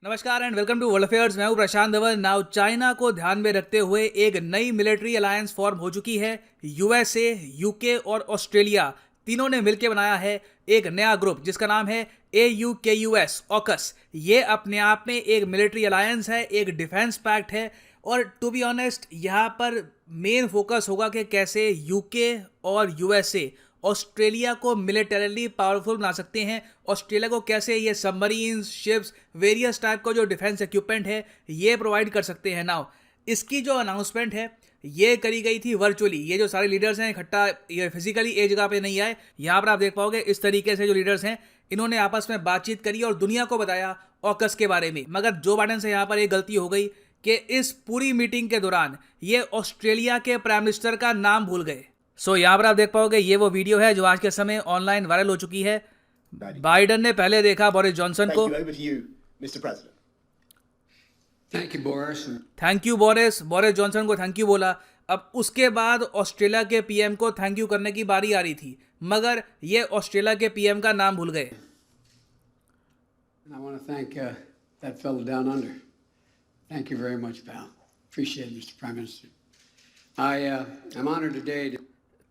नमस्कार and welcome to world affairs. मैं हूं प्रशांत धवन। नाउ चाइना को ध्यान में रखते हुए एक नई मिलिट्री अलायंस फॉर्म हो चुकी है। यूएसए, यूके और ऑस्ट्रेलिया तीनों ने मिलकर बनाया है एक नया ग्रुप जिसका नाम है AUKUS ऑकस। ये अपने आप में एक मिलिट्री अलायंस है, एक डिफेंस पैक्ट है और टू बी ऑनेस्ट यहाँ पर मेन फोकस होगा कि कैसे यूके और यूएसए ऑस्ट्रेलिया को मिलिटरीली पावरफुल बना सकते हैं। ऑस्ट्रेलिया को कैसे ये सबमरीन्स, शिप्स, वेरियस टाइप का जो डिफेंस इक्विपमेंट है ये प्रोवाइड कर सकते हैं। नाउ इसकी जो अनाउंसमेंट है ये करी गई थी वर्चुअली। ये जो सारे लीडर्स हैं इकट्ठा, ये फिजिकली एक जगह पे नहीं आए। यहाँ पर आप देख पाओगे इस तरीके से जो लीडर्स हैं इन्होंने आपस में बातचीत करी और दुनिया को बताया ऑकस के बारे में। मगर जो बाइडेन से यहाँ पर एक गलती हो गई कि इस पूरी मीटिंग के दौरान ये ऑस्ट्रेलिया के प्राइम मिनिस्टर का नाम भूल गए। यहाँ पर आप देख पाओगे ये वो वीडियो है जो आज के समय ऑनलाइन वायरल हो चुकी है। बाइडेन ने पहले देखा बोरिस जॉनसन को। थैंक यू बोरिस जॉनसन को थैंक यू बोला। अब उसके बाद ऑस्ट्रेलिया के पीएम को थैंक यू करने की बारी आ रही थी, मगर ये ऑस्ट्रेलिया के पीएम का नाम भूल गए। I want to thank that fellow down under. Thank you very much, pal. Appreciate it, Mr. Prime Minister. I'm honored today to...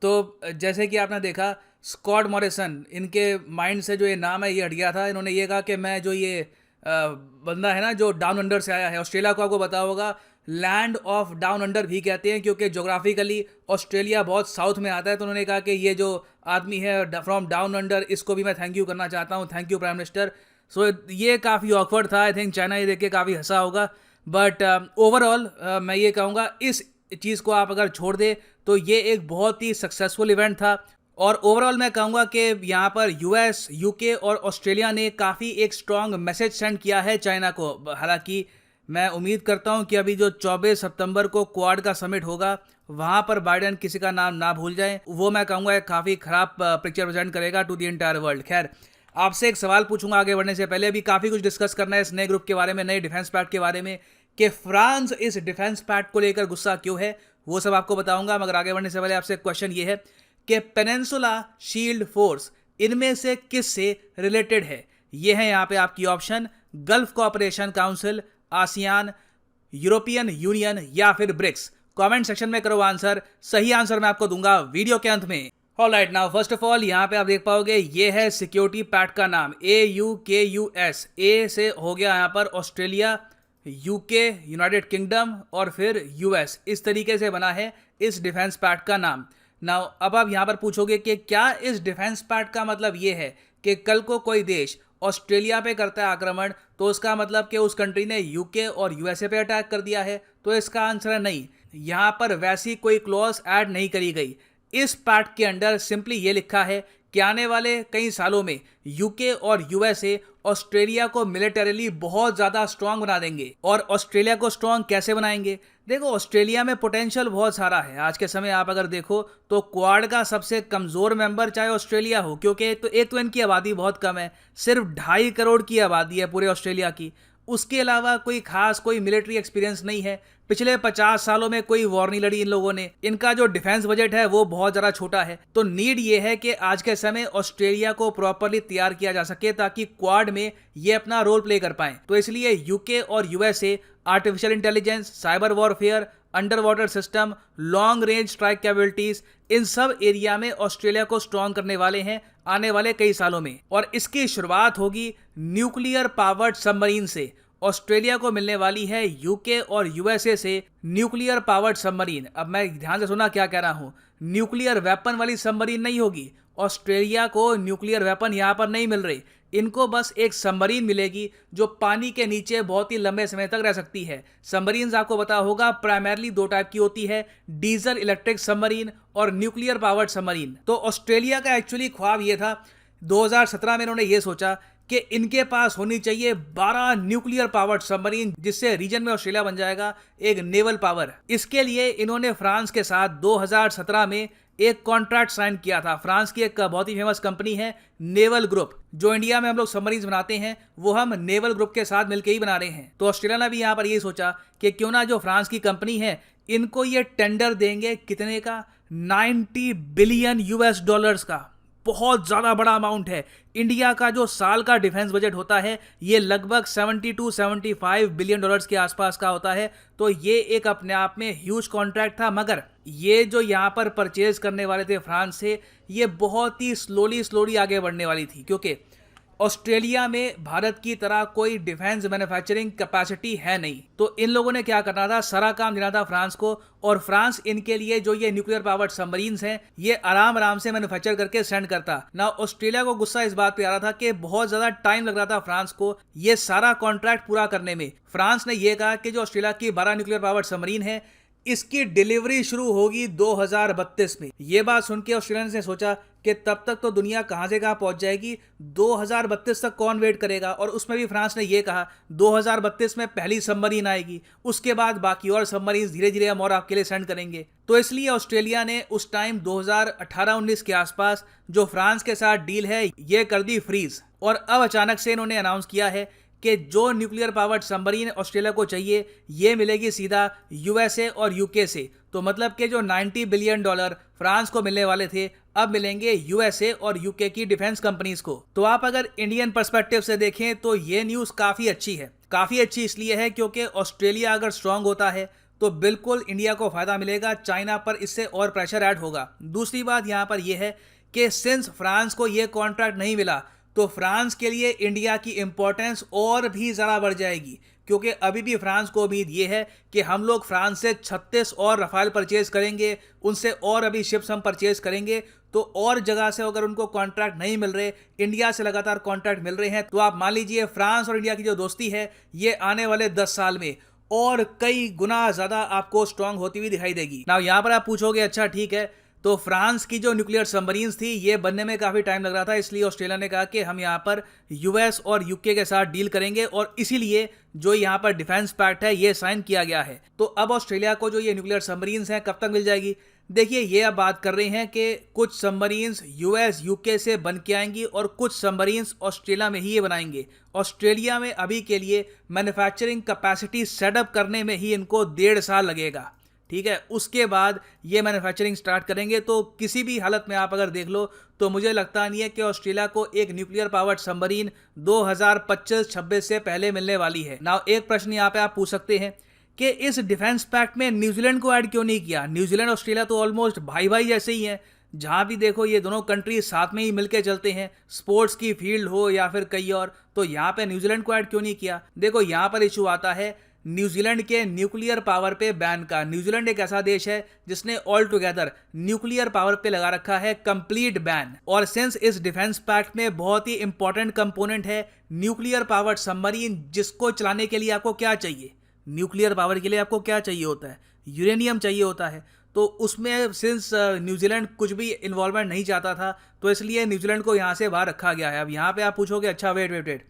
तो जैसे कि आपने देखा स्कॉट मॉरिसन, इनके माइंड से जो ये नाम है ये हट गया था। इन्होंने ये कहा कि मैं जो ये बंदा है ना जो डाउन अंडर से आया है, ऑस्ट्रेलिया को आपको पता होगा लैंड ऑफ डाउन अंडर भी कहते हैं क्योंकि जोग्राफिकली ऑस्ट्रेलिया बहुत साउथ में आता है। तो उन्होंने कहा कि ये जो आदमी है फ्रॉम डाउन अंडर, इसको भी मैं थैंक यू करना चाहता हूँ। Thank you prime minister. So ये काफ़ी ऑकवर्ड था। आई थिंक चाइना ये देख के काफ़ी हंसा होगा। बट ओवरऑल मैं ये कहूँगा इस चीज़ को आप अगर छोड़ दे तो ये एक बहुत ही सक्सेसफुल इवेंट था। और ओवरऑल मैं कहूँगा कि यहाँ पर यूएस, यूके और ऑस्ट्रेलिया ने काफ़ी एक स्ट्रॉन्ग मैसेज सेंड किया है चाइना को। हालांकि मैं उम्मीद करता हूँ कि अभी जो 24 सितंबर को क्वाड का समिट होगा वहाँ पर बाइडेन किसी का नाम ना भूल जाए। वो मैं कहूँगा एक काफ़ी ख़राब पिक्चर प्रेजेंट करेगा टू द एंटायर वर्ल्ड। खैर, आपसे एक सवाल पूछूंगा आगे बढ़ने से पहले। अभी काफ़ी कुछ डिस्कस करना है इस नए ग्रुप के बारे में, नए डिफेंस पैक्ट के बारे में, कि फ्रांस इस डिफेंस पैक्ट को लेकर गुस्सा क्यों है, वो सब आपको बताऊंगा। मगर आगे बढ़ने से पहले आपसे क्वेश्चन ये है कि पेनिनसुला शील्ड फोर्स इनमें से किस से रिलेटेड है? ये है यहाँ पे आपकी option: gulf cooperation council, ASEAN, European union या फिर ब्रिक्स। कमेंट सेक्शन में करो आंसर। सही आंसर मैं आपको दूंगा वीडियो के अंत में। Alright, now first of all यहाँ पे आप देख पाओगे ये है सिक्योरिटी पैक्ट का नाम AUKUS। ए से हो गया यहाँ पर ऑस्ट्रेलिया, यूके, यूनाइटेड किंगडम और फिर यूएस। इस तरीके से बना है इस डिफेंस पैक्ट का नाम। नाउ अब आप यहाँ पर पूछोगे कि क्या इस डिफेंस पैक्ट का मतलब ये है कि कल को कोई देश ऑस्ट्रेलिया पे करता है आक्रमण तो उसका मतलब कि उस कंट्री ने यूके और यूएसए पे अटैक कर दिया है? तो इसका आंसर है नहीं। यहाँ पर वैसी कोई क्लॉज ऐड नहीं करी गई। इस पैक्ट के अंडर सिंपली ये लिखा है कि आने वाले कई सालों में यूके और यूएसए ऑस्ट्रेलिया को मिलिटरीली बहुत ज़्यादा स्ट्रांग बना देंगे। और ऑस्ट्रेलिया को स्ट्रांग कैसे बनाएंगे? देखो, ऑस्ट्रेलिया में पोटेंशियल बहुत सारा है। आज के समय आप अगर देखो तो क्वाड का सबसे कमज़ोर मेंबर चाहे ऑस्ट्रेलिया हो, क्योंकि एक तो इनकी आबादी बहुत कम है, सिर्फ 2.5 करोड़ की आबादी है पूरे ऑस्ट्रेलिया की। उसके अलावा कोई मिलिट्री एक्सपीरियंस नहीं है। पिछले 50 सालों में कोई वॉर नहीं लड़ी इन लोगों ने। इनका जो डिफेंस बजट है वो बहुत ज़्यादा छोटा है। तो नीड ये है कि आज के समय ऑस्ट्रेलिया को प्रॉपरली तैयार किया जा सके ताकि क्वाड में ये अपना रोल प्ले कर पाएं। तो इसलिए यूके और USA artificial intelligence, cyber warfare, under water system, long range strike capabilities, इन सब एरिया में ऑस्ट्रेलिया को स्ट्रॉन्ग करने वाले हैं आने वाले कई सालों में। और इसकी शुरुआत होगी न्यूक्लियर पावर्ड सबमरीन से। ऑस्ट्रेलिया को मिलने वाली है यूके और यूएसए से न्यूक्लियर पावर्ड सबमरीन। अब मैं ध्यान से सुना क्या कह रहा हूं, न्यूक्लियर वेपन वाली सबमरीन नहीं होगी। ऑस्ट्रेलिया को न्यूक्लियर वेपन यहां पर नहीं मिल रही। इनको बस एक सबमरीन मिलेगी जो पानी के नीचे बहुत ही लंबे समय तक रह सकती है। सबमरीन्स आपको पता होगा प्राइमरली 2 टाइप की होती है, डीजल इलेक्ट्रिक सबमरीन और न्यूक्लियर पावर्ड सबमरीन। तो ऑस्ट्रेलिया का एक्चुअली ख्वाब ये था, 2017 में इन्होंने ये सोचा कि इनके पास होनी चाहिए 12 न्यूक्लियर पावर्ड सबमरीन, जिससे रीजन में ऑस्ट्रेलिया बन जाएगा एक नेवल पावर। इसके लिए इन्होंने फ्रांस के साथ 2017 में एक कॉन्ट्रैक्ट साइन किया था। फ्रांस की एक बहुत ही फेमस कंपनी है नेवल ग्रुप। जो इंडिया में हम लोग सबमरीन्स बनाते हैं वो हम नेवल ग्रुप के साथ मिलकर ही बना रहे हैं। तो ऑस्ट्रेलिया ने भी यहाँ पर ये सोचा कि क्यों ना जो फ्रांस की कंपनी है इनको ये टेंडर देंगे, कितने का? $90 बिलियन का। बहुत ज़्यादा बड़ा अमाउंट है। इंडिया का जो साल का डिफेंस बजट होता है ये लगभग 70 टू 75 बिलियन डॉलर्स के आसपास का होता है। तो ये एक अपने आप में ह्यूज कॉन्ट्रैक्ट था, मगर ये जो यहाँ पर परचेज करने वाले थे फ्रांस से, ये बहुत ही स्लोली आगे बढ़ने वाली थी, क्योंकि ऑस्ट्रेलिया में भारत की तरह कोई डिफेंस मैन्युफैक्चरिंग कैपेसिटी है नहीं। तो इन लोगों ने क्या करना था, सारा काम देना था फ्रांस को, और फ्रांस इनके लिए जो ये न्यूक्लियर पावर्ड सबमरीन्स हैं ये आराम से मैन्युफैक्चर करके सेंड करता ना। ऑस्ट्रेलिया को गुस्सा इस बात पे आ रहा था कि बहुत ज्यादा टाइम लग रहा था फ्रांस को ये सारा कॉन्ट्रैक्ट पूरा करने में। फ्रांस ने यह कहा कि जो ऑस्ट्रेलिया की 12 न्यूक्लियर पावर्ड सबमरीन है इसकी डिलीवरी शुरू होगी 2032 में। ये बात सुन के ऑस्ट्रेलियंस ने सोचा कि तब तक तो दुनिया कहां से कहां पहुंच जाएगी, 2032 तक कौन वेट करेगा। और उसमें भी फ्रांस ने यह कहा 2032 में पहली सबमरीन आएगी, उसके बाद बाकी और सबमरीन धीरे धीरे हम और आपके लिए सेंड करेंगे। तो इसलिए ऑस्ट्रेलिया ने उस टाइम 2018-19 के आसपास जो फ्रांस के साथ डील है ये कर दी फ्रीज, और अब अचानक से इन्होंने अनाउंस किया है कि जो न्यूक्लियर पावर्ड सबमरीन ऑस्ट्रेलिया को चाहिए ये मिलेगी सीधा यूएसए और यूके से। तो मतलब कि जो 90 बिलियन डॉलर फ्रांस को मिलने वाले थे अब मिलेंगे यूएसए और यूके की डिफेंस कंपनीज को। तो आप अगर इंडियन पर्सपेक्टिव से देखें तो ये न्यूज़ काफ़ी अच्छी है। काफ़ी अच्छी इसलिए है क्योंकि ऑस्ट्रेलिया अगर स्ट्रांग होता है तो बिल्कुल इंडिया को फायदा मिलेगा, चाइना पर इससे और प्रेशर ऐड होगा। दूसरी बात यहाँ पर यह है कि सिंस फ्रांस को ये कॉन्ट्रैक्ट नहीं मिला तो फ्रांस के लिए इंडिया की इंपॉर्टेंस और भी ज़्यादा बढ़ जाएगी, क्योंकि अभी भी फ्रांस को उम्मीद ये है कि हम लोग फ्रांस से 36 और रफाल परचेज करेंगे, उनसे और अभी शिप्स हम परचेज करेंगे। तो और जगह से अगर उनको कॉन्ट्रैक्ट नहीं मिल रहे, इंडिया से लगातार कॉन्ट्रैक्ट मिल रहे हैं, तो आप मान लीजिए फ्रांस और इंडिया की जो दोस्ती है ये आने वाले 10 साल में और कई गुना ज़्यादा आपको स्ट्रांग होती हुई दिखाई देगी ना। यहाँ पर आप पूछोगे अच्छा ठीक है, तो फ्रांस की जो न्यूक्लियर सबमरीन्स थी ये बनने में काफ़ी टाइम लग रहा था, इसलिए ऑस्ट्रेलिया ने कहा कि हम यहाँ पर यूएस और यूके के साथ डील करेंगे, और इसीलिए जो यहाँ पर डिफेंस पैक्ट है ये साइन किया गया है। तो अब ऑस्ट्रेलिया को जो ये न्यूक्लियर सबमरीन्स हैं कब तक मिल जाएगी? देखिए ये अब बात कर रहे हैं कि कुछ सबमरीन्स यूएस यूके से बन के आएंगी और कुछ सबमरीन्स ऑस्ट्रेलिया में ही ये बनाएंगे। ऑस्ट्रेलिया में अभी के लिए मैन्युफैक्चरिंग कैपेसिटी सेटअप करने में ही इनको 1.5 साल लगेगा, ठीक है। उसके बाद ये मैन्युफैक्चरिंग स्टार्ट करेंगे। तो किसी भी हालत में आप अगर देख लो तो मुझे लगता नहीं है कि ऑस्ट्रेलिया को एक न्यूक्लियर पावर्ड सबमरीन 2025-26 से पहले मिलने वाली है ना। एक प्रश्न यहाँ पे आप पूछ सकते हैं कि इस डिफेंस पैक्ट में न्यूजीलैंड को ऐड क्यों नहीं किया? न्यूजीलैंड ऑस्ट्रेलिया तो ऑलमोस्ट भाई भाई जैसे ही हैं, जहाँ भी देखो ये दोनों कंट्री साथ में ही मिलके चलते हैं, स्पोर्ट्स की फील्ड हो या फिर कई और। तो यहाँ पे न्यूजीलैंड को ऐड क्यों नहीं किया? देखो यहाँ पर इशू आता है न्यूजीलैंड के न्यूक्लियर पावर पे बैन का। न्यूजीलैंड एक ऐसा देश है जिसने ऑल टुगेदर न्यूक्लियर पावर पे लगा रखा है कंप्लीट बैन, और सिंस इस डिफेंस पैक्ट में बहुत ही इंपॉर्टेंट कंपोनेंट है न्यूक्लियर पावर्ड सबमरीन, जिसको चलाने के लिए आपको क्या चाहिए? न्यूक्लियर पावर के लिए आपको क्या चाहिए होता है? यूरेनियम चाहिए होता है। तो उसमें सिंस न्यूजीलैंड कुछ भी इन्वॉल्वमेंट नहीं चाहता था तो इसलिए न्यूजीलैंड को यहाँ से बाहर रखा गया है। अब यहाँ पे आप पूछोगे अच्छा वेट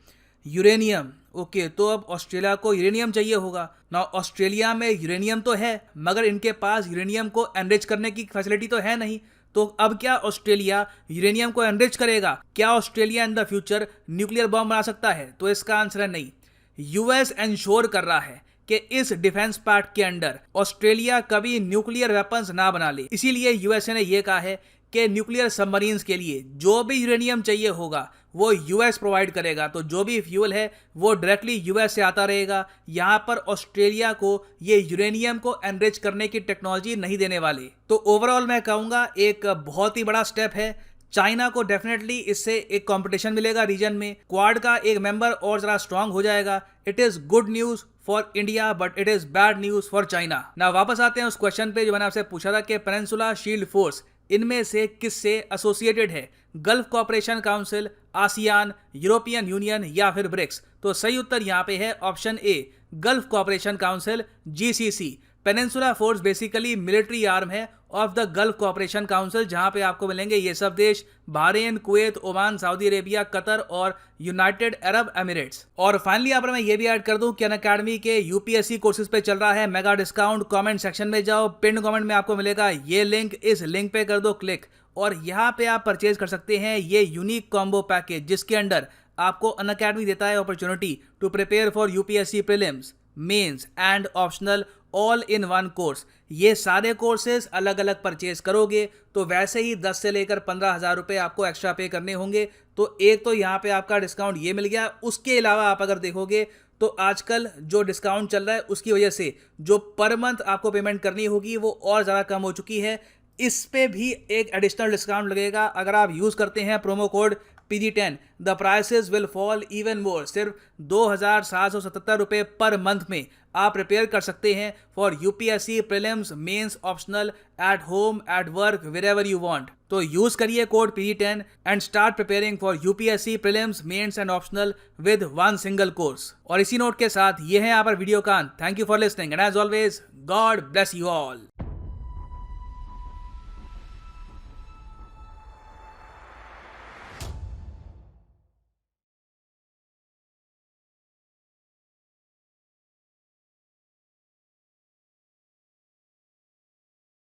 यूरेनियम, ओके, तो अब ऑस्ट्रेलिया को यूरेनियम चाहिए होगा ना। ऑस्ट्रेलिया में यूरेनियम तो है मगर इनके पास यूरेनियम को एनरिच करने की फैसिलिटी तो है नहीं। तो अब क्या ऑस्ट्रेलिया यूरेनियम को एनरिच करेगा? क्या Australia in the future nuclear bomb बना सकता है? तो इसका आंसर है नहीं। यूएस इंश्योर कर रहा है कि इस डिफेंस पैक्ट के अंडर ऑस्ट्रेलिया कभी न्यूक्लियर वेपन्स ना बना ले। इसीलिए यूएसए ने यह कहा है कि न्यूक्लियर सबमरीन्स के लिए जो भी यूरेनियम चाहिए होगा वो यूएस प्रोवाइड करेगा। तो जो भी फ्यूल है वो डायरेक्टली यूएस से आता रहेगा। यहाँ पर ऑस्ट्रेलिया को ये यूरेनियम को एनरिच करने की टेक्नोलॉजी नहीं देने वाले। तो ओवरऑल मैं कहूँगा एक बहुत ही बड़ा स्टेप है। चाइना को डेफिनेटली इससे एक कंपटीशन मिलेगा रीजन में, क्वाड का एक मेंबर और जरा स्ट्रांग हो जाएगा। It is good news for India but it is bad news for China. ना वापस आते हैं उस क्वेश्चन पे जो मैंने आपसे पूछा था कि पेनिनसुला शील्ड फोर्स इनमें से किससे एसोसिएटेड है? Gulf cooperation council, ASEAN, European union या फिर ब्रिक्स? तो सही उत्तर यहाँ पे है option A, gulf cooperation council, GCC. Peninsula force basically military arm है of the gulf cooperation council, जहां पे आपको मिलेंगे ये सब देश Bahrain, Kuwait, Oman, Saudi Arabia, Qatar और यूनाइटेड अरब एमिरेट्स। और फाइनली यहाँ पर मैं ये भी ऐड कर दूं कि अनअकैडमी के यूपीएससी कोर्सेज पे चल रहा है मेगा डिस्काउंट। कमेंट सेक्शन में जाओ, पिन कमेंट में आपको मिलेगा ये लिंक, इस लिंक पे कर दो क्लिक और यहाँ पे आप परचेज कर सकते हैं ये यूनिक कॉम्बो पैकेज, जिसके अंडर आपको अनअकैडमी देता है opportunity to prepare for UPSC prelims, mains and optional all in one course. ये सारे कोर्सेज अलग अलग परचेज करोगे तो वैसे ही 10 से लेकर 15,000 रुपये आपको एक्स्ट्रा पे करने होंगे। तो एक तो यहाँ पे आपका डिस्काउंट ये मिल गया। उसके अलावा आप अगर देखोगे तो आजकल जो डिस्काउंट चल रहा है उसकी वजह से जो पर मंथ आपको पेमेंट करनी होगी वो और ज़्यादा कम हो चुकी है। इस पे भी एक एडिशनल डिस्काउंट लगेगा अगर आप यूज़ करते हैं promo code PG10। The prices will fall even more. सिर्फ 2,777 रुपये पर मंथ में आप प्रिपेयर कर सकते हैं for UPSC prelims mains optional at home at work wherever you want. तो यूज करिए code PG10 and start preparing for UPSC prelims mains and optional with one single course. और इसी note के साथ ये है यहाँ पर वीडियो का अंत। Thank you for listening and as always God bless you all.